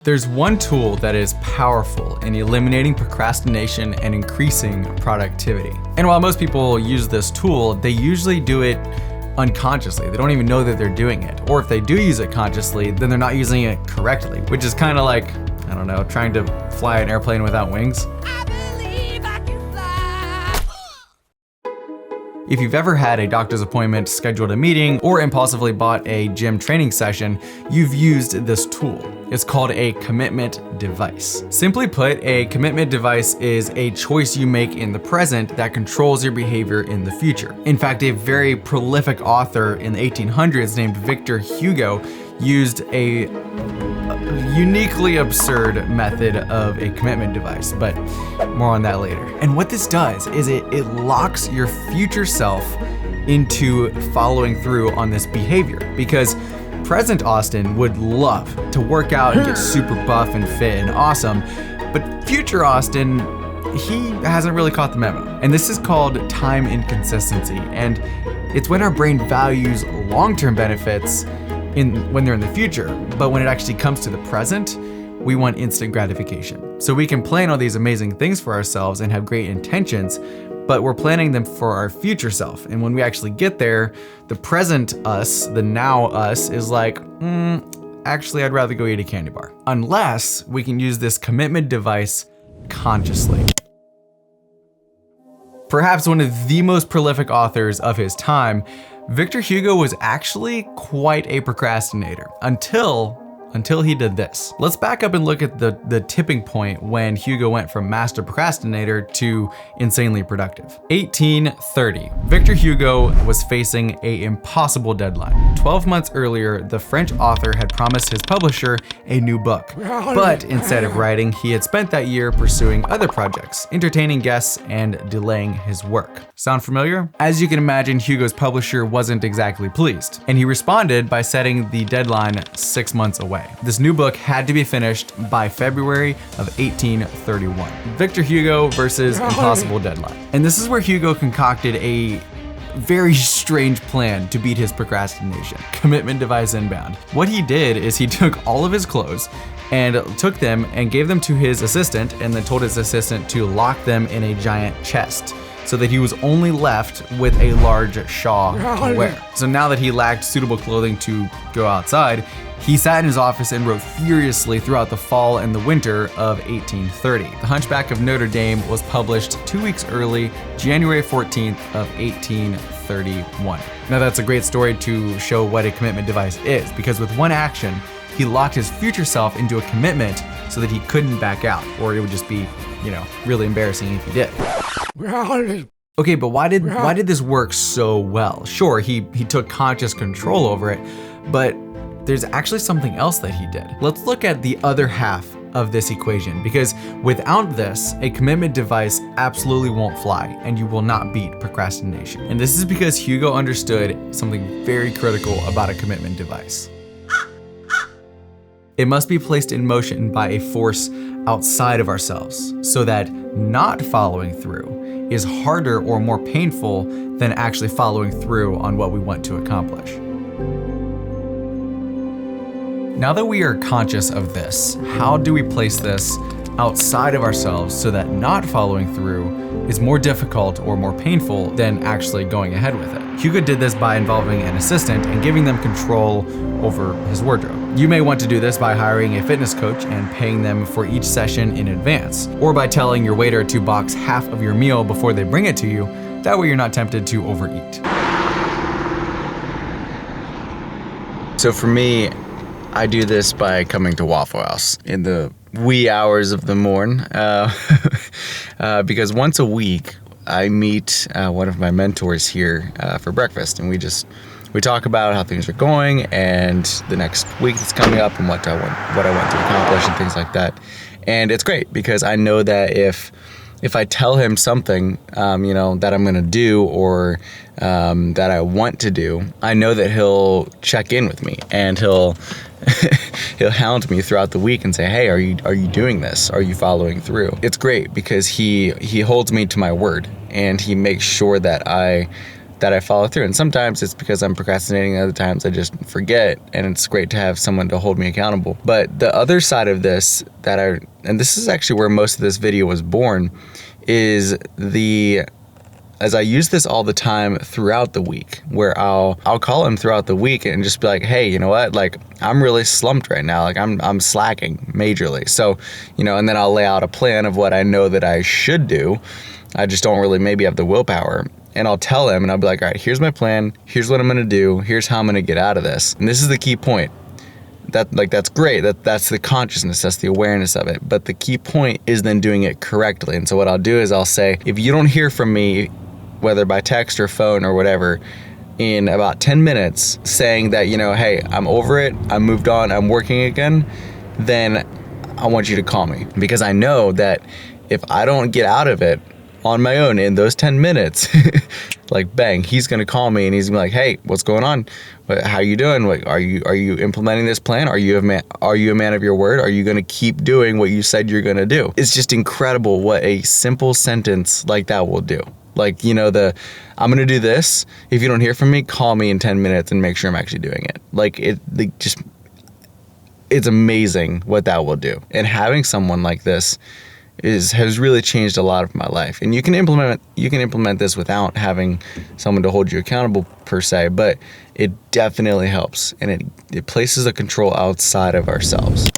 There's one tool that is powerful in eliminating procrastination and increasing productivity. And while most people use this tool, they usually do it unconsciously. They don't even know that they're doing it. Or if they do use it consciously, then they're not using it correctly, which is kind of like, I don't know, trying to fly an airplane without wings. If you've ever had a doctor's appointment, scheduled a meeting, or impulsively bought a gym training session, you've used this tool. It's called a commitment device. Simply put, a commitment device is a choice you make in the present that controls your behavior in the future. In fact, a very prolific author in the 1800s named Victor Hugo used a uniquely absurd method of a commitment device, but more on that later. And what this does is it locks your future self into following through on this behavior, because present Austin would love to work out and get super buff and fit and awesome, but future Austin, he hasn't really caught the memo. And this is called time inconsistency, and it's when our brain values long-term benefits when they're in the future, but when it actually comes to the present, we want instant gratification. So we can plan all these amazing things for ourselves and have great intentions, but we're planning them for our future self. And when we actually get there, the present us, the now us, is like, actually, I'd rather go eat a candy bar. Unless we can use this commitment device consciously. Perhaps one of the most prolific authors of his time, Victor Hugo was actually quite a procrastinator until he did this. Let's back up and look at the tipping point when Hugo went from master procrastinator to insanely productive. 1830, Victor Hugo was facing an impossible deadline. 12 months earlier, the French author had promised his publisher a new book. But instead of writing, he had spent that year pursuing other projects, entertaining guests, and delaying his work. Sound familiar? As you can imagine, Hugo's publisher wasn't exactly pleased, and he responded by setting the deadline 6 months away. This new book had to be finished by February of 1831. Victor Hugo versus impossible deadline. And this is where Hugo concocted a very strange plan to beat his procrastination. Commitment device inbound. What he did is he took all of his clothes and took them and gave them to his assistant, and then told his assistant to lock them in a giant chest, so that he was only left with a large shawl to wear. So now that he lacked suitable clothing to go outside, he sat in his office and wrote furiously throughout the fall and the winter of 1830. The Hunchback of Notre Dame was published 2 weeks early, January 14th of 1831. Now that's a great story to show what a commitment device is, because with one action, he locked his future self into a commitment so that he couldn't back out, or it would just be, really embarrassing if he did. Okay, but why did this work so well? Sure, he took conscious control over it, but there's actually something else that he did. Let's look at the other half of this equation, because without this, a commitment device absolutely won't fly, and you will not beat procrastination. And this is because Hugo understood something very critical about a commitment device. It must be placed in motion by a force outside of ourselves, so that not following through is harder or more painful than actually following through on what we want to accomplish. Now that we are conscious of this, how do we place this outside of ourselves so that not following through is more difficult or more painful than actually going ahead with it? Hugo did this by involving an assistant and giving them control over his wardrobe. You may want to do this by hiring a fitness coach and paying them for each session in advance, or by telling your waiter to box half of your meal before they bring it to you. That way you're not tempted to overeat. So for me, I do this by coming to Waffle House in the wee hours of the morn, because once a week I meet one of my mentors here for breakfast, and we talk about how things are going and the next week that's coming up and what I want to accomplish and things like that. And it's great because I know that if I tell him something, that I'm gonna do or that I want to do, I know that he'll check in with me and he'll hound me throughout the week and say, hey, are you doing this? Are you following through? It's great because he holds me to my word, and he makes sure that I that I follow through. And sometimes it's because I'm procrastinating, other times I just forget, and it's great to have someone to hold me accountable. But the other side of this and this is actually where most of this video was born, is as I use this all the time throughout the week, where I'll call him throughout the week and just be like, hey, you know what? Like, I'm really slumped right now. Like, I'm slacking majorly. So, and then I'll lay out a plan of what I know that I should do. I just don't really maybe have the willpower. And I'll tell him, and I'll be like, all right, here's my plan. Here's what I'm gonna do. Here's how I'm gonna get out of this. And this is the key point. That's great. That's the consciousness. That's the awareness of it. But the key point is then doing it correctly. And so what I'll do is I'll say, if you don't hear from me, whether by text or phone or whatever, in about 10 minutes saying that, hey, I'm over it, I moved on, I'm working again, then I want you to call me. Because I know that if I don't get out of it on my own in those 10 minutes, like bang, he's gonna call me and he's gonna be like, hey, what's going on? How you doing? Like, are you implementing this plan? Are you a man of your word? Are you gonna keep doing what you said you're gonna do? It's just incredible what a simple sentence like that will do. Like, I'm gonna do this. If you don't hear from me, call me in 10 minutes and make sure I'm actually doing it. Like, it's amazing what that will do. And having someone like this has really changed a lot of my life. And you can implement this without having someone to hold you accountable per se, but it definitely helps, and it places the control outside of ourselves.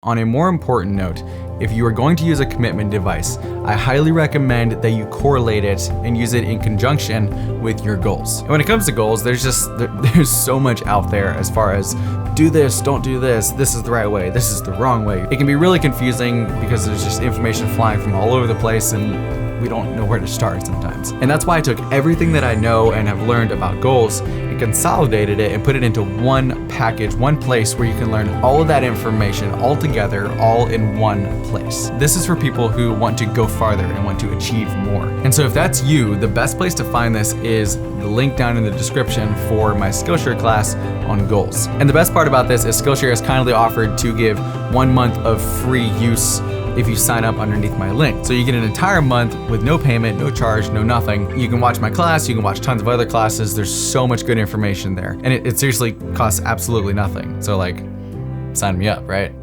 On a more important note, if you are going to use a commitment device, I highly recommend that you correlate it and use it in conjunction with your goals. And when it comes to goals, there's so much out there as far as do this, don't do this, this is the right way, this is the wrong way. It can be really confusing because there's just information flying from all over the place and we don't know where to start sometimes. And that's why I took everything that I know and have learned about goals and consolidated it and put it into one package, one place where you can learn all of that information all together, all in one place. This is for people who want to go farther and want to achieve more. And so if that's you, the best place to find this is the link down in the description for my Skillshare class on goals. And the best part about this is Skillshare has kindly offered to give 1 month of free use if you sign up underneath my link. So you get an entire month with no payment, no charge, no nothing. You can watch my class, you can watch tons of other classes. There's so much good information there. And it seriously costs absolutely nothing. So like, sign me up, right?